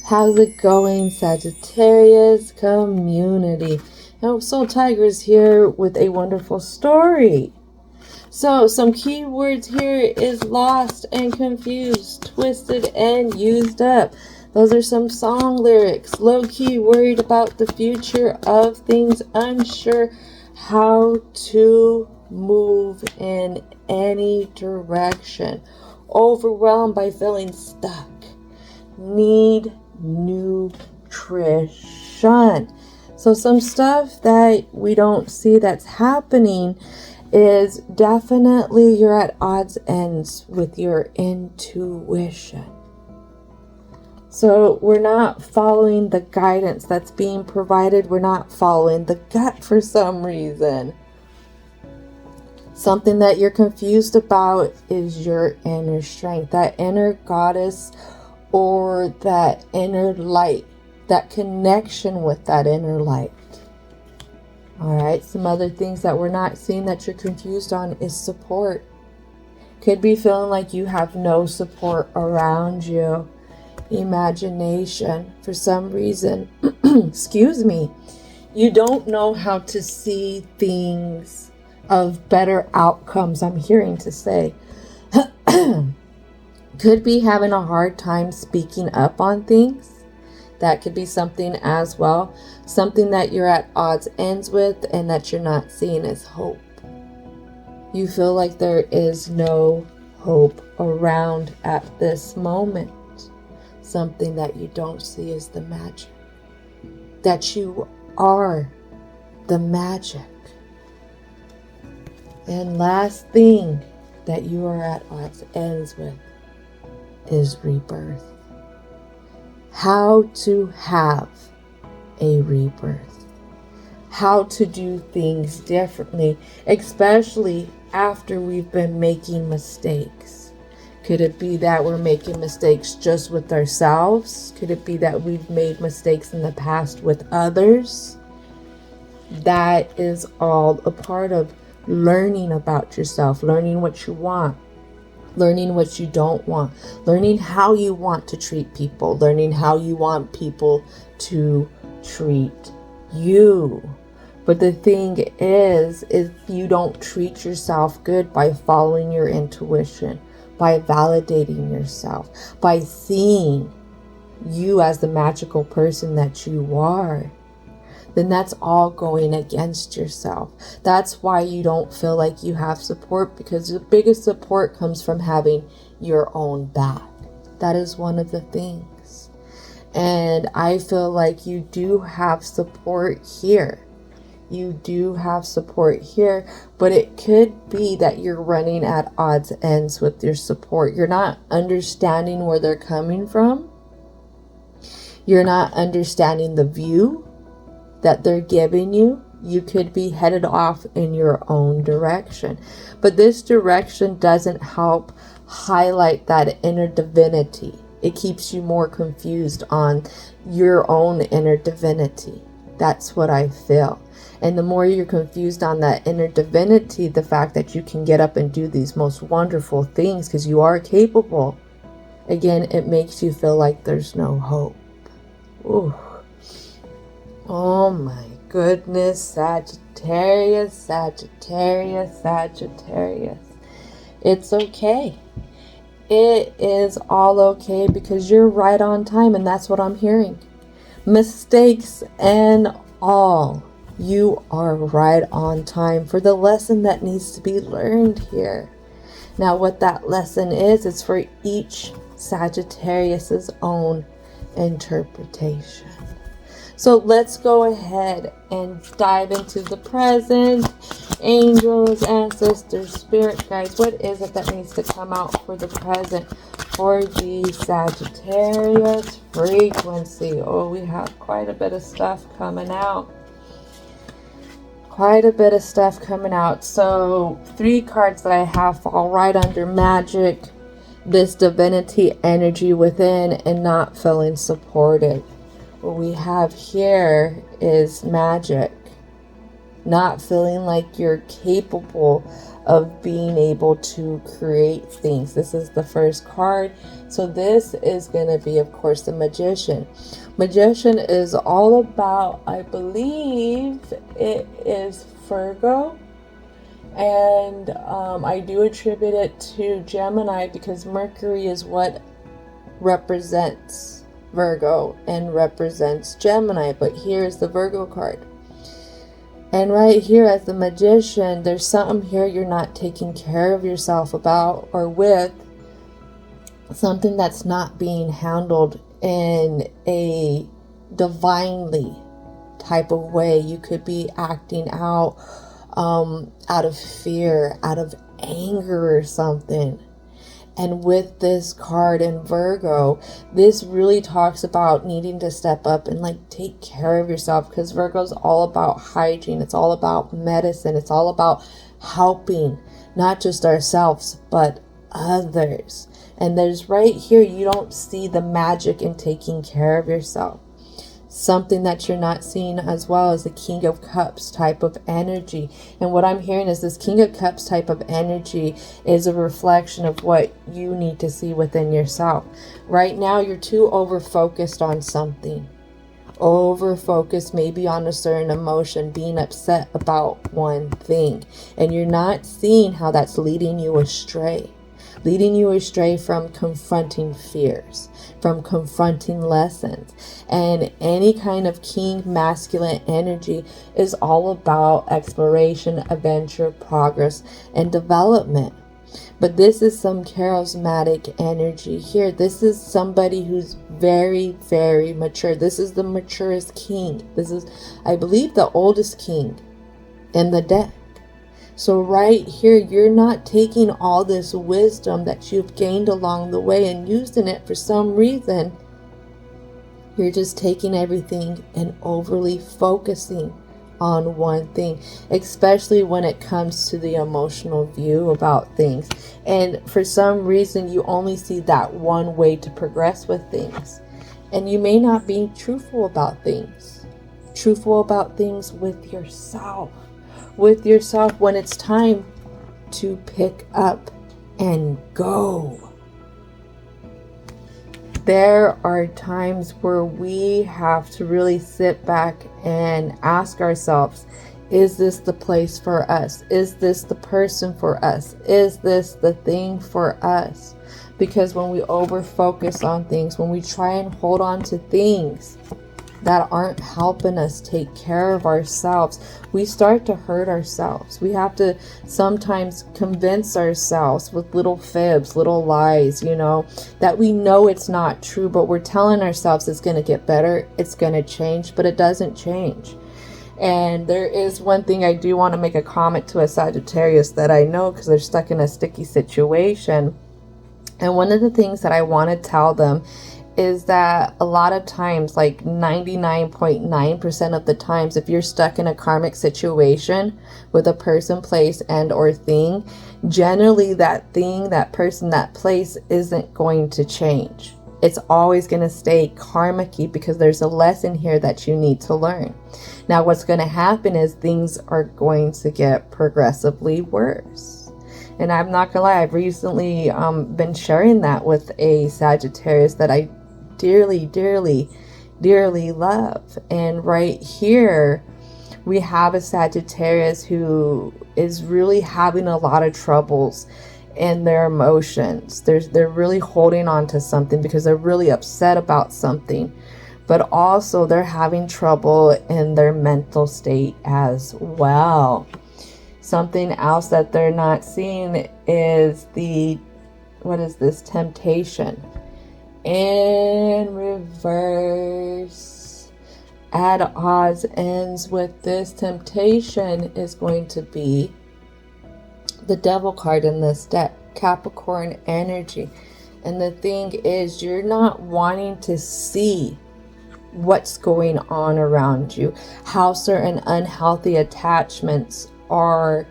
How's it going, Sagittarius community? Now, Soul Tiger's here with a wonderful story. So, some keywords here is lost and confused, twisted and used up. Those are some song lyrics. Low-key worried about the future of things, unsure how to move in any direction. Overwhelmed by feeling stuck. Need nutrition. So some stuff that we don't see that's happening is definitely you're at odds ends with your intuition. So we're not following the guidance that's being provided. We're not following the gut for some reason. Something that you're confused about is your inner strength, that inner goddess or that inner light, that connection with that inner light. All right, some other things that we're not seeing that you're confused on is support. Could be feeling like you have no support around you. Imagination, for some reason, excuse me, you don't know how to see things of better outcomes, I'm hearing to say. Could be having a hard time speaking up on things. That could be something as well. Something that you're at odds ends with and that you're not seeing as hope. You feel like there is no hope around at this moment. Something that you don't see is the magic. That you are the magic. And last thing that you are at odds ends with is rebirth. How to have a rebirth. How to do things differently, especially after we've been making mistakes. Could it be that we're making mistakes just with ourselves? Could it be that we've made mistakes in the past with others? That is all a part of learning about yourself, learning what you want, learning what you don't want, learning how you want to treat people, learning how you want people to treat you. But the thing is, if you don't treat yourself good by following your intuition, by validating yourself, by seeing you as the magical person that you are, then that's all going against yourself. That's why you don't feel like you have support, because the biggest support comes from having your own back. That is one of the things. And I feel like you do have support here. You do have support here, but it could be that you're running at odds ends with your support. You're not understanding where they're coming from. You're not understanding the view that they're giving you. You could be headed off in your own direction. But this direction doesn't help highlight that inner divinity. It keeps you more confused on your own inner divinity. That's what I feel. And the more you're confused on that inner divinity, the fact that you can get up and do these most wonderful things because you are capable, again, it makes you feel like there's no hope. Ooh. Oh my goodness, Sagittarius, Sagittarius, Sagittarius. It's okay. It is all okay because you're right on time, and that's what I'm hearing. Mistakes and all, you are right on time for the lesson that needs to be learned here. Now, what that lesson is for each Sagittarius's own interpretation. So let's go ahead and dive into the present. Angels, ancestors, spirit guides, what is it that needs to come out for the present for the Sagittarius frequency? Oh, we have quite a bit of stuff coming out. Quite a bit of stuff coming out. So 3 cards that I have fall right under magic, this divinity energy within, and not feeling supported. What we have here is magic. Not feeling like you're capable of being able to create things. This is the first card. So this is going to be, of course, the Magician. Magician is all about, I believe it is Virgo. And I do attribute it to Gemini because Mercury is what represents Virgo and represents Gemini. But here's the Virgo card. And right here as the Magician, there's something here you're not taking care of yourself about or with. Something that's not being handled in a divinely type of way. You could be acting out of fear, out of anger or something. And with this card in Virgo, this really talks about needing to step up and like take care of yourself, because Virgo's all about hygiene. It's all about medicine. It's all about helping not just ourselves, but others. And there's right here, you don't see the magic in taking care of yourself. Something that you're not seeing as well as the King of Cups type of energy. And what I'm hearing is this King of Cups type of energy is a reflection of what you need to see within yourself. Right now, you're too over-focused on something. Over-focused maybe on a certain emotion, being upset about one thing. And you're not seeing how that's leading you astray. Leading you astray from confronting fears, from confronting lessons. And any kind of king masculine energy is all about exploration, adventure, progress, and development. But this is some charismatic energy here. This is somebody who's very, very mature. This is the maturest king. This is, I believe, the oldest king in the deck. So right here, you're not taking all this wisdom that you've gained along the way and using it for some reason. You're just taking everything and overly focusing on one thing, especially when it comes to the emotional view about things. And for some reason, you only see that one way to progress with things. And you may not be truthful about things. Truthful about things with yourself. With yourself when it's time to pick up and go. There are times where we have to really sit back and ask ourselves, is this the place for us? Is this the person for us? Is this the thing for us? Because when we over focus on things, when we try and hold on to things that aren't helping us take care of ourselves, we start to hurt ourselves. We have to sometimes convince ourselves with little fibs, little lies, that we know it's not true, but we're telling ourselves it's going to get better, it's going to change, but it doesn't change. And there is one thing I do want to make a comment to a Sagittarius that I know, because they're stuck in a sticky situation. And one of the things that I want to tell them is that a lot of times, like 99.9% of the times, if you're stuck in a karmic situation with a person, place, and or thing, generally that thing, that person, that place isn't going to change. It's always going to stay karmic-y because there's a lesson here that you need to learn. Now, what's going to happen is things are going to get progressively worse. And I'm not gonna lie, I've recently been sharing that with a Sagittarius that I dearly, dearly, dearly love. And right here, we have a Sagittarius who is really having a lot of troubles in their emotions. They're really holding on to something because they're really upset about something. But also they're having trouble in their mental state as well. Something else that they're not seeing is temptation. In reverse, at odds ends with this temptation is going to be the Devil card in this deck, Capricorn energy. And the thing is, you're not wanting to see what's going on around you, how certain unhealthy attachments are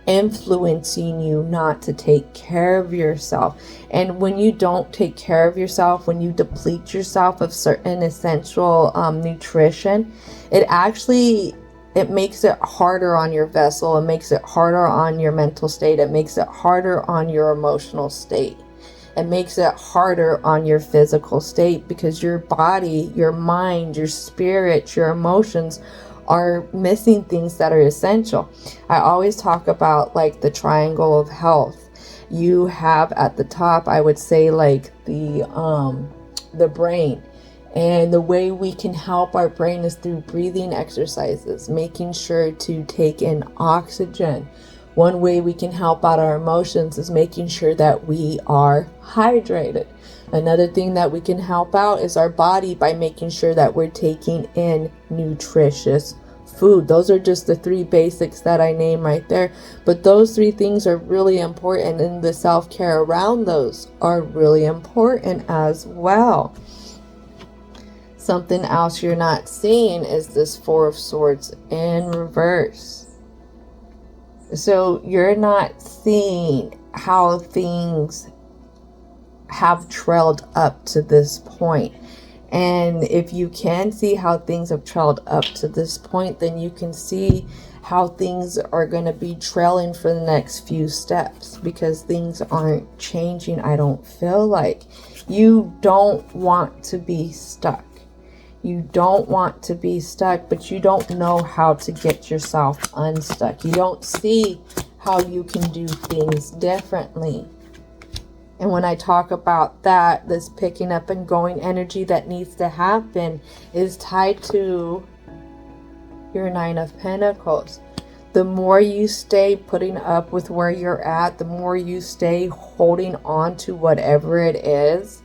influencing you not to take care of yourself. And when you don't take care of yourself, when you deplete yourself of certain essential nutrition, it actually it makes it harder on your vessel. It makes it harder on your mental state. It makes it harder on your emotional state. It makes it harder on your physical state, because your body, your mind, your spirit, your emotions are missing things that are essential. I always talk about like the triangle of health. You have at the top, I would say, like the brain. And the way we can help our brain is through breathing exercises, making sure to take in oxygen. One way we can help out our emotions is making sure that we are hydrated. Another thing that we can help out is our body by making sure that we're taking in nutritious food. Those are just the 3 basics that I name right there. But those 3 things are really important, and the self-care around those are really important as well. Something else you're not seeing is this 4 of Swords in reverse. So you're not seeing how things have trailed up to this point. And if you can see how things have trailed up to this point, then you can see how things are going to be trailing for the next few steps, because things aren't changing. I don't feel like you don't want to be stuck. You don't want to be stuck, but you don't know how to get yourself unstuck. You don't see how you can do things differently. And when I talk about that, this picking up and going energy that needs to happen is tied to your 9 of Pentacles. The more you stay putting up with where you're at, the more you stay holding on to whatever it is,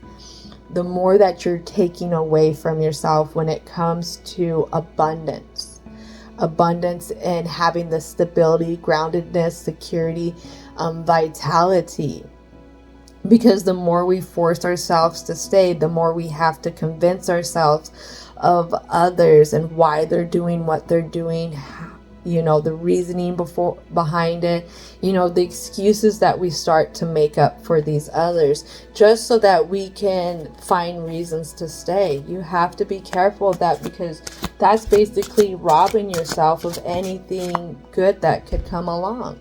the more that you're taking away from yourself when it comes to abundance. Abundance and having the stability, groundedness, security, vitality. Because the more we force ourselves to stay, the more we have to convince ourselves of others and why they're doing what they're doing, you know, the reasoning behind it, you know, the excuses that we start to make up for these others, just so that we can find reasons to stay. You have to be careful of that, because that's basically robbing yourself of anything good that could come along,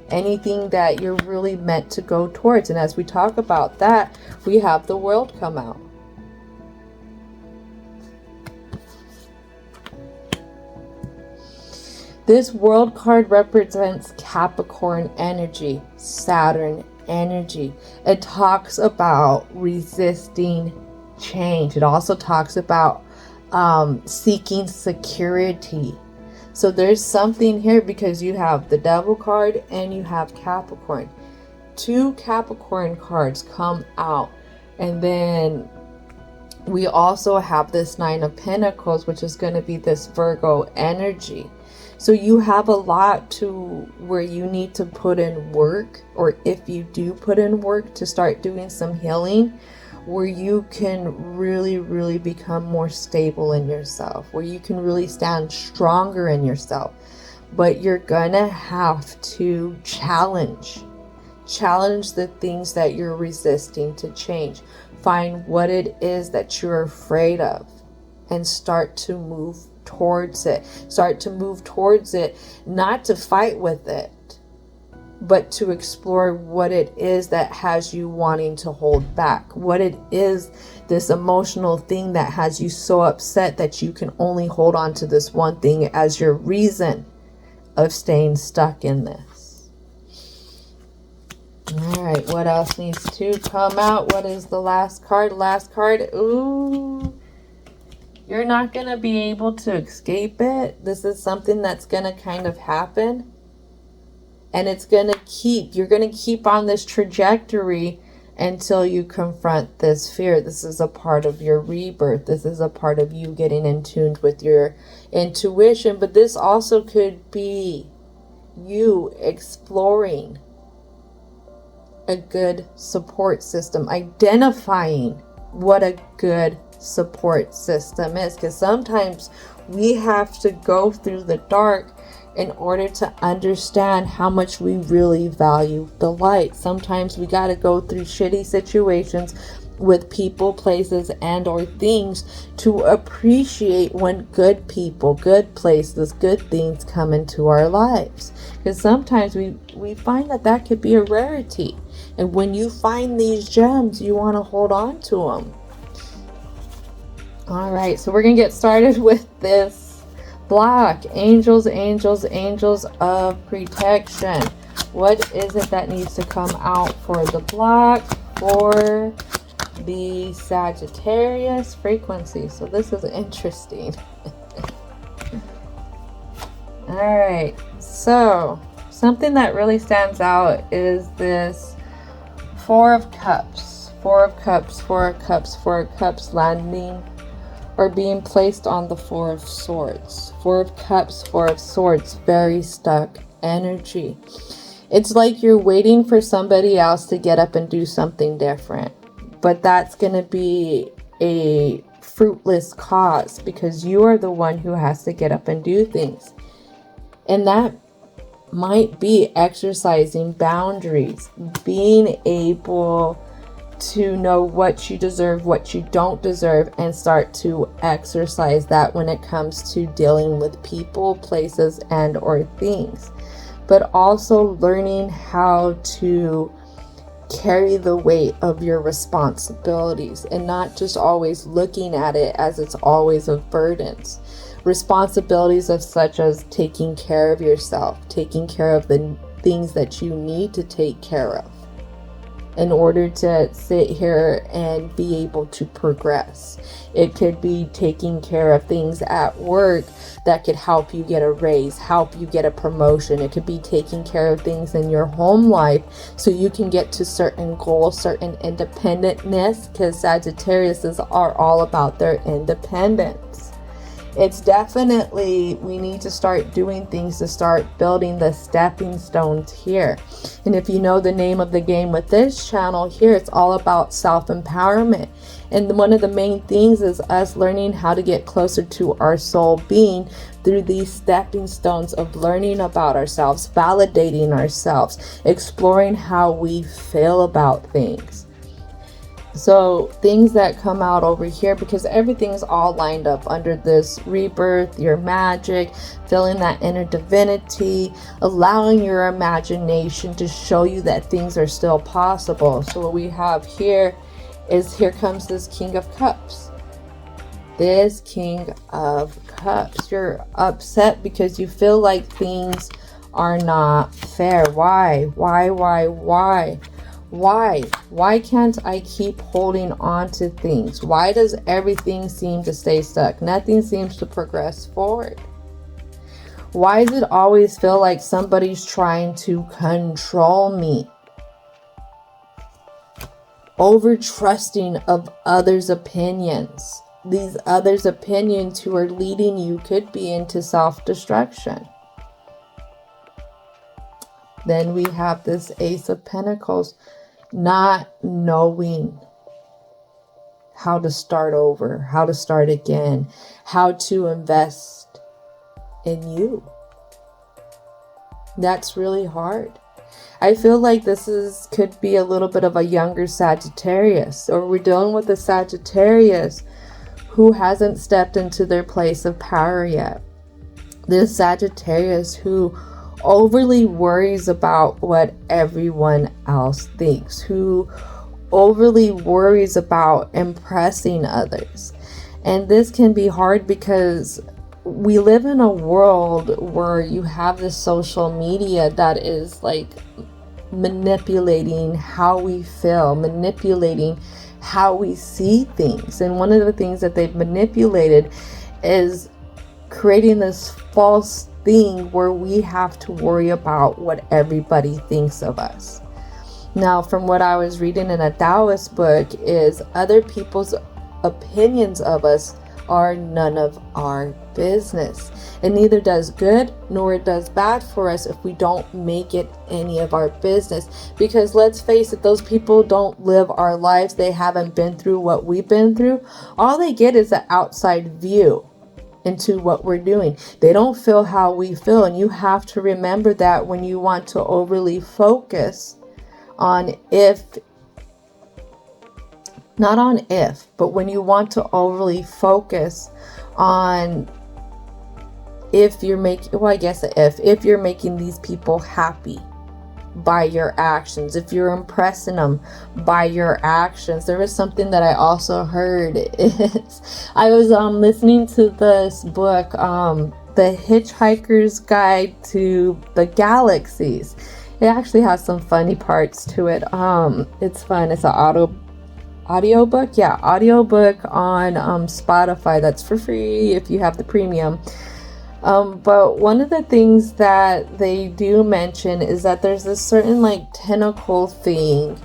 anything that you're really meant to go towards. And as we talk about that, we have the World come out. This World card represents Capricorn energy, Saturn energy. It talks about resisting change. It also talks about seeking security. So there's something here, because you have the Devil card and you have Capricorn. 2 Capricorn cards come out. And then we also have this 9 of Pentacles, which is going to be this Virgo energy. So you have a lot to where you need to put in work, or if you do put in work, to start doing some healing, where you can really, really become more stable in yourself, where you can really stand stronger in yourself. But you're gonna have to challenge the things that you're resisting to change. Find what it is that you're afraid of and start to move towards it. Start to move towards it, not to fight with it, but to explore what it is that has you wanting to hold back. What it is, this emotional thing that has you so upset that you can only hold on to this one thing as your reason of staying stuck in this. All right, what else needs to come out? What is the last card? Last card. Ooh. You're not going to be able to escape it. This is something that's going to kind of happen. And it's going to you're going to keep on this trajectory until you confront this fear. This is a part of your rebirth. This is a part of you getting in tune with your intuition. But this also could be you exploring a good support system, identifying what a good support system is, because sometimes we have to go through the dark in order to understand how much we really value the light. Sometimes we got to go through shitty situations with people, places, and or things to appreciate when good people, good places, good things come into our lives. Because sometimes we find that could be a rarity. And when you find these gems, you want to hold on to them. All right, so we're going to get started with this block. Angels, angels, angels of protection. What is it that needs to come out for the block for the Sagittarius frequency? So this is interesting. All right, so something that really stands out is this Four of Cups. Four of Cups, Four of Cups, Four of Cups landing or being placed on the Four of Swords. Four of Cups, Four of Swords, very stuck energy. It's like you're waiting for somebody else to get up and do something different. But that's going to be a fruitless cause because you are the one who has to get up and do things. And that might be exercising boundaries, being able to know what you deserve, what you don't deserve, and start to exercise that when it comes to dealing with people, places, and or things. But also learning how to carry the weight of your responsibilities and not just always looking at it as it's always of burdens. Responsibilities of such as taking care of yourself, taking care of the things that you need to take care of in order to sit here and be able to progress. It could be taking care of things at work that could help you get a raise, help you get a promotion. It could be taking care of things in your home life so you can get to certain goals, certain independentness, because Sagittarius are all about their independence. It's definitely, we need to start doing things to start building the stepping stones here. And if you know the name of the game with this channel here, it's all about self-empowerment. And one of the main things is us learning how to get closer to our soul being through these stepping stones of learning about ourselves, validating ourselves, exploring how we feel about things. So things that come out over here, because everything's all lined up under this rebirth, your magic, feeling that inner divinity, allowing your imagination to show you that things are still possible. So what we have here is, here comes this King of Cups. This King of Cups. You're upset because you feel like things are not fair. Why? Why can't I keep holding on to things? Why does everything seem to stay stuck? Nothing seems to progress forward. Why does it always feel like somebody's trying to control me? Over trusting of others' opinions. These others' opinions who are leading you could be into self-destruction. Then we have this Ace of Pentacles. Not knowing how to start over, how to start again, how to invest in you. That's really hard. I feel like this could be a little bit of a younger Sagittarius, or we're dealing with a Sagittarius who hasn't stepped into their place of power yet. This Sagittarius who overly worries about what everyone else thinks, who overly worries about impressing others. And this can be hard because we live in a world where you have this social media that is like manipulating how we feel, manipulating how we see things. And one of the things that they've manipulated is creating this false thing where we have to worry about what everybody thinks of us. Now, from what I was reading in a Taoist book, is other people's opinions of us are none of our business. It neither does good nor it does bad for us if we don't make it any of our business. Because let's face it, those people don't live our lives. They haven't been through what we've been through. All they get is an outside view into what we're doing. They don't feel how we feel. And you have to remember that when you want to overly focus on if Not on if, but when you want to overly focus on if you're making, well, I guess if you're making these people happy by your actions, if you're impressing them by your actions. There was something that I also heard is I was listening to this book, The Hitchhiker's Guide to the Galaxies. It actually has some funny parts to it. It's fun. It's an audiobook. Yeah, audiobook on Spotify. That's for free if you have the premium. But one of the things that they do mention is that there's this certain like tentacle thing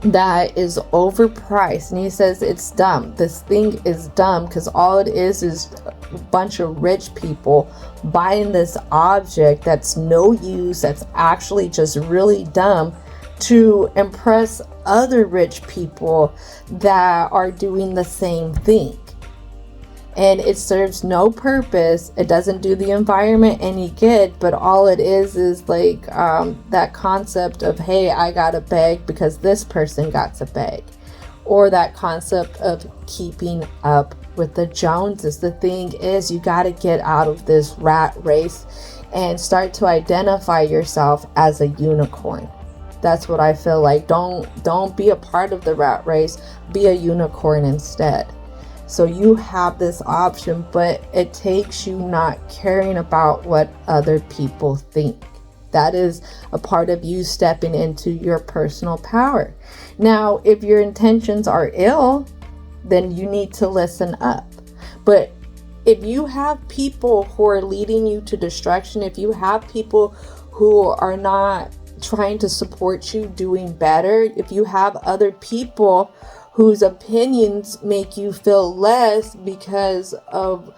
that is overpriced, and he says it's dumb. This thing is dumb because all it is a bunch of rich people buying this object that's no use, that's actually just really dumb, to impress other rich people that are doing the same thing. And it serves no purpose. It doesn't do the environment any good, but all it is like that concept of, hey, I got a bag because this person got a bag. Or that concept of keeping up with the Joneses. The thing is, you got to get out of this rat race and start to identify yourself as a unicorn. That's what I feel like. Don't be a part of the rat race. Be a unicorn instead. So you have this option, but it takes you not caring about what other people think. That is a part of you stepping into your personal power. Now, if your intentions are ill, then you need to listen up. But if you have people who are leading you to destruction, if you have people who are not trying to support you doing better, if you have other people whose opinions make you feel less because of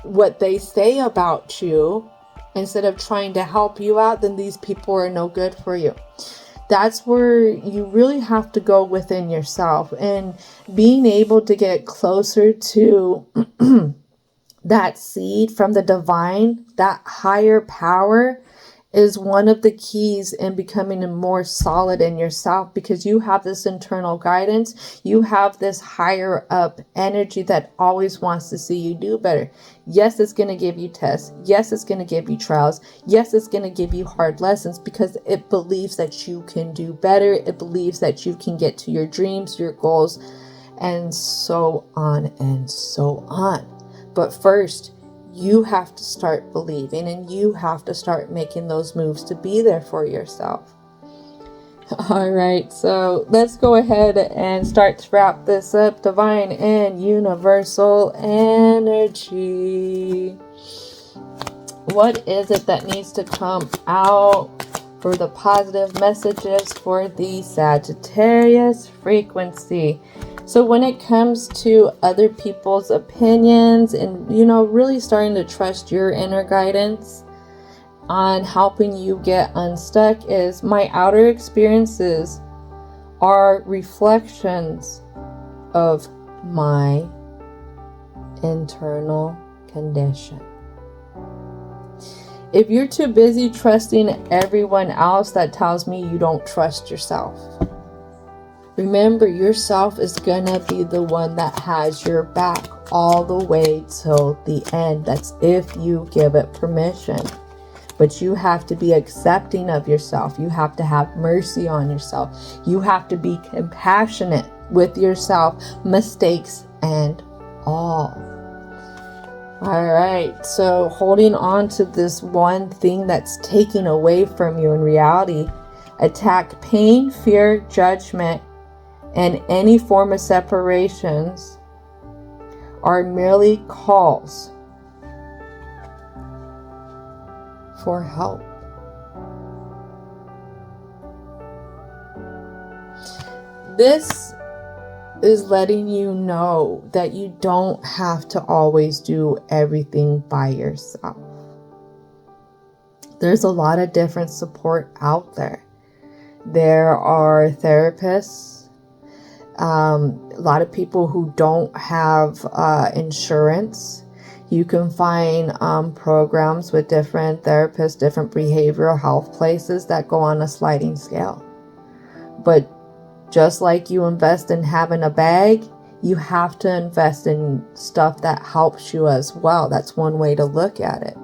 what they say about you, instead of trying to help you out, then these people are no good for you. That's where you really have to go within yourself, and being able to get closer to that seed from the divine, that higher power, is one of the keys in becoming more solid in yourself, because you have this internal guidance. You have this higher up energy that always wants to see you do better. Yes, it's going to give you tests. Yes, it's going to give you trials. Yes, it's going to give you hard lessons, because it believes that you can do better. It believes that you can get to your dreams, your goals, and so on and so on. But first, you have to start believing, and you have to start making those moves to be there for yourself. All right, so let's go ahead and start to wrap this up. Divine and universal energy. What is it that needs to come out for the positive messages for the Sagittarius frequency? So when it comes to other people's opinions and, really starting to trust your inner guidance on helping you get unstuck, is my outer experiences are reflections of my internal condition. If you're too busy trusting everyone else, that tells me you don't trust yourself. Remember, yourself is gonna be the one that has your back all the way till the end. That's if you give it permission. But you have to be accepting of yourself. You have to have mercy on yourself. You have to be compassionate with yourself, mistakes and all. All right, so holding on to this one thing that's taken away from you in reality, attack pain, fear, judgment, and any form of separations are merely calls for help. This is letting you know that you don't have to always do everything by yourself. There's a lot of different support out there. There are therapists, a lot of people who don't have insurance. You can find programs with different therapists, different behavioral health places that go on a sliding scale. But Just like you invest in having a bag, you have to invest in stuff that helps you as well. That's one way to look at it.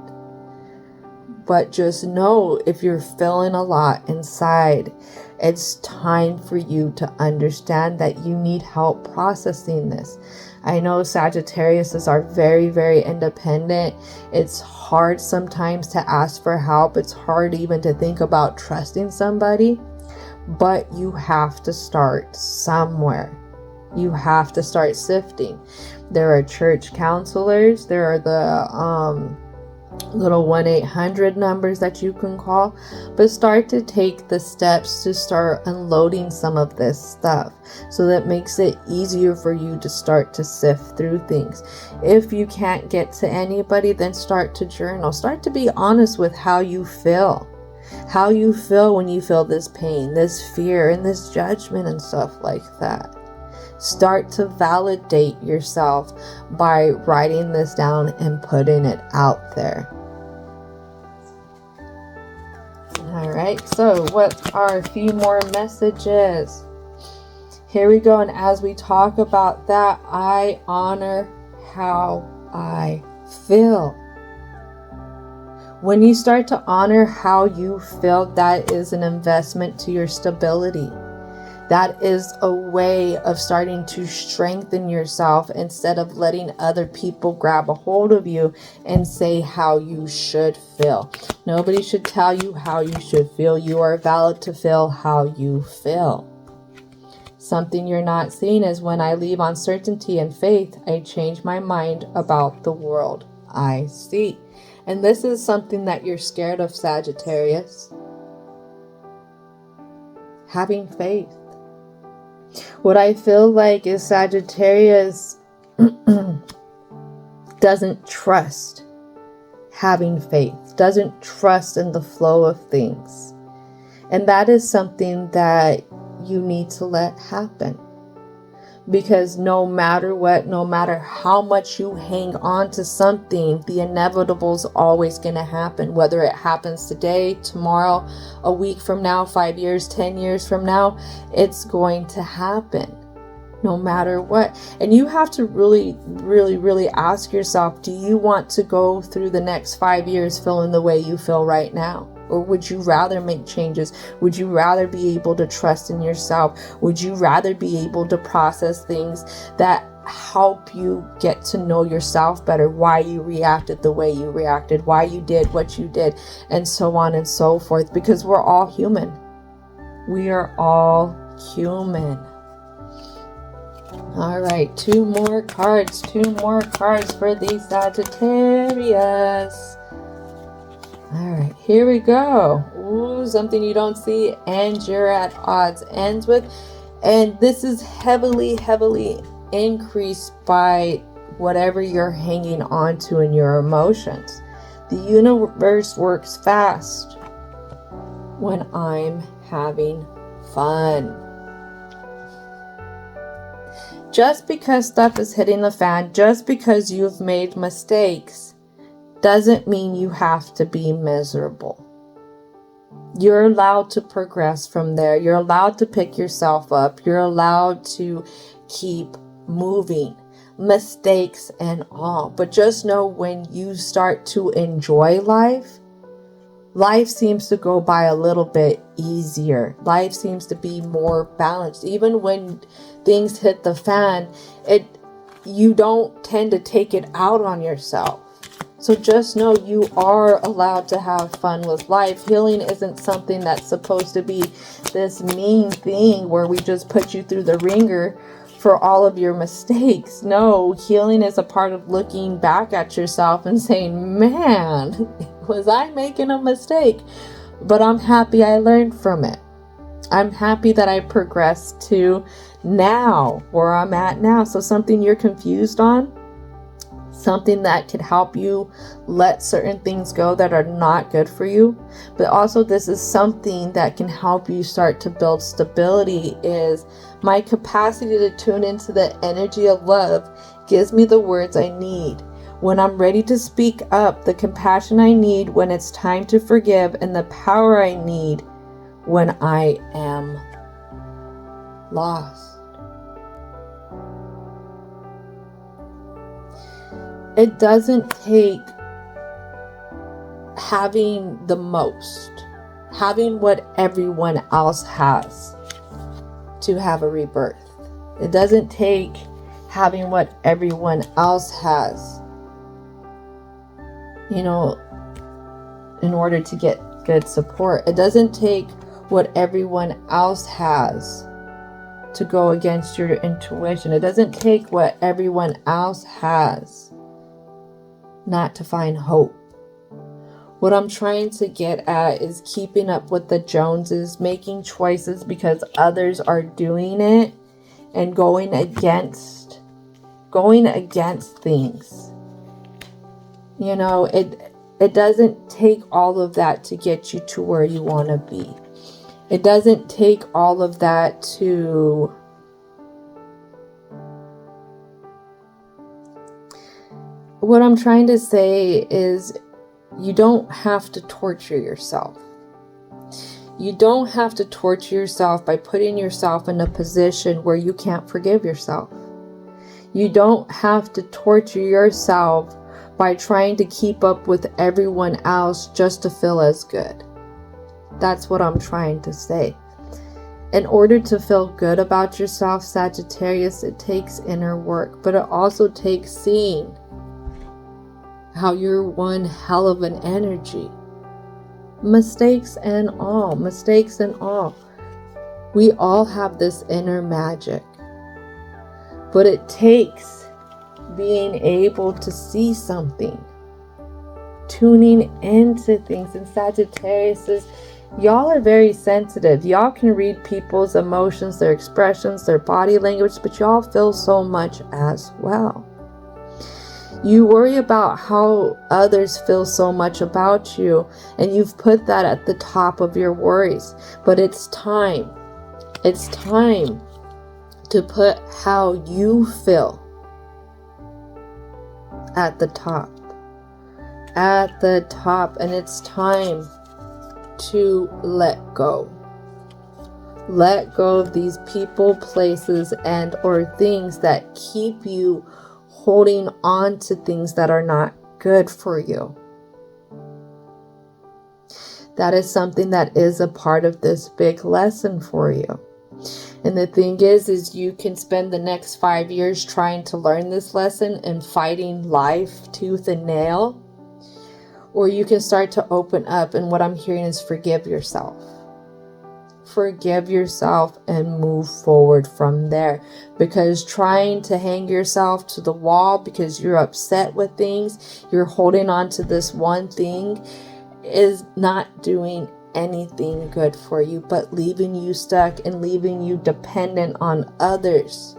But just know, if you're feeling a lot inside, it's time for you to understand that you need help processing this. I know Sagittariuses are very, very independent. It's hard sometimes to ask for help. It's hard even to think about trusting somebody. But you have to start somewhere. You have to start sifting. There are church counselors. There are the little 1-800 numbers that you can call, but start to take the steps to start unloading some of this stuff, so that makes it easier for you to start to sift through things. If you can't get to anybody, then start to journal. Start to be honest with how you feel when you feel this pain, this fear, and this judgment and stuff like that. Start to validate yourself by writing this down and putting it out there. All right, so what are a few more messages? Here we go. And as we talk about that, I honor how I feel. When you start to honor how you feel, that is an investment to your stability. That is a way of starting to strengthen yourself instead of letting other people grab a hold of you and say how you should feel. Nobody should tell you how you should feel. You are valid to feel how you feel. Something you're not seeing is, when I leave uncertainty and faith, I change my mind about the world I see. And this is something that you're scared of, Sagittarius. Having faith. What I feel like is Sagittarius doesn't trust having faith, doesn't trust in the flow of things. And that is something that you need to let happen. Because no matter what, no matter how much you hang on to something, the inevitable is always going to happen. Whether it happens today, tomorrow, a week from now, 5 years, 10 years from now, it's going to happen. No matter what. And you have to really, really, really ask yourself, do you want to go through the next 5 years feeling the way you feel right now? Or would you rather make changes? Would you rather be able to trust in yourself? Would you rather be able to process things that help you get to know yourself better? Why you reacted the way you reacted, why you did what you did, and so on and so forth. Because we're all human. We are all human. All right, two more cards for the Sagittarius. All right, here we go. Ooh, something you don't see and you're at odds ends with. And this is heavily, heavily increased by whatever you're hanging on to in your emotions. The universe works fast when I'm having fun. Just because stuff is hitting the fan, just because you've made mistakes, doesn't mean you have to be miserable. You're allowed to progress from there. You're allowed to pick yourself up. You're allowed to keep moving, mistakes and all. But just know, when you start to enjoy life, life seems to go by a little bit easier. Life seems to be more balanced. Even when things hit the fan, you don't tend to take it out on yourself. So just know you are allowed to have fun with life. Healing isn't something that's supposed to be this mean thing where we just put you through the ringer for all of your mistakes. No, healing is a part of looking back at yourself and saying, man, was I making a mistake? But I'm happy I learned from it. I'm happy that I progressed to now, where I'm at now. So something you're confused on, something that could help you let certain things go that are not good for you. But also, this is something that can help you start to build stability, is my capacity to tune into the energy of love gives me the words I need. When I'm ready to speak up, the compassion I need when it's time to forgive, and the power I need when I am lost. It doesn't take having the most, having what everyone else has to have a rebirth. It doesn't take having what everyone else has, in order to get good support. It doesn't take what everyone else has to go against your intuition. It doesn't take what everyone else has not to find hope. What I'm trying to get at is keeping up with the Joneses, making choices because others are doing it, and going against things. It doesn't take all of that to get you to where you want to be. It doesn't take all of that to what I'm trying to say is you don't have to torture yourself. You don't have to torture yourself by putting yourself in a position where you can't forgive yourself. You don't have to torture yourself by trying to keep up with everyone else just to feel as good. That's what I'm trying to say. In order to feel good about yourself, Sagittarius, it takes inner work, but it also takes seeing how you're one hell of an energy. Mistakes and all. We all have this inner magic. But it takes being able to see something, tuning into things. And Sagittarius, y'all are very sensitive. Y'all can read people's emotions, their expressions, their body language, but y'all feel so much as well. You worry about how others feel so much about you, and you've put that at the top of your worries. But it's time. It's time to put how you feel at the top. At the top. And it's time to let go. Let go of these people, places, and or things that keep you holding on to things that are not good for you. That is something that is a part of this big lesson for you. And the thing is you can spend the next 5 years trying to learn this lesson and fighting life tooth and nail. Or you can start to open up, and what I'm hearing is forgive yourself. Forgive yourself and move forward from there. Because trying to hang yourself to the wall because you're upset with things, you're holding on to this one thing, is not doing anything good for you, but leaving you stuck and leaving you dependent on others'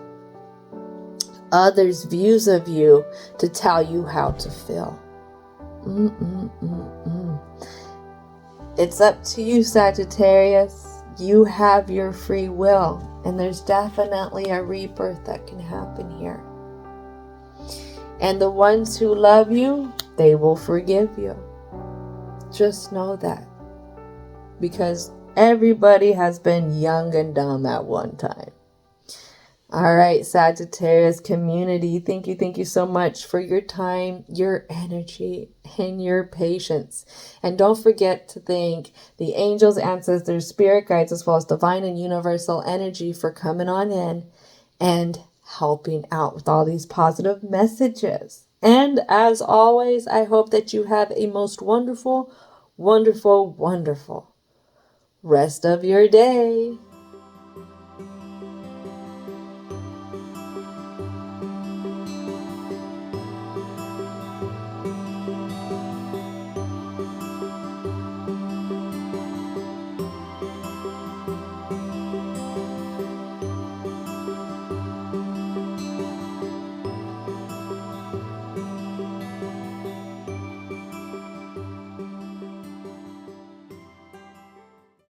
views of you to tell you how to feel. It's up to you, Sagittarius. You have your free will, and there's definitely a rebirth that can happen here. And the ones who love you, they will forgive you. Just know that. Because everybody has been young and dumb at one time. All right, Sagittarius community, thank you so much for your time, your energy, and your patience. And don't forget to thank the angels, ancestors, spirit guides, as well as divine and universal energy for coming on in and helping out with all these positive messages. And as always, I hope that you have a most wonderful, wonderful, wonderful rest of your day.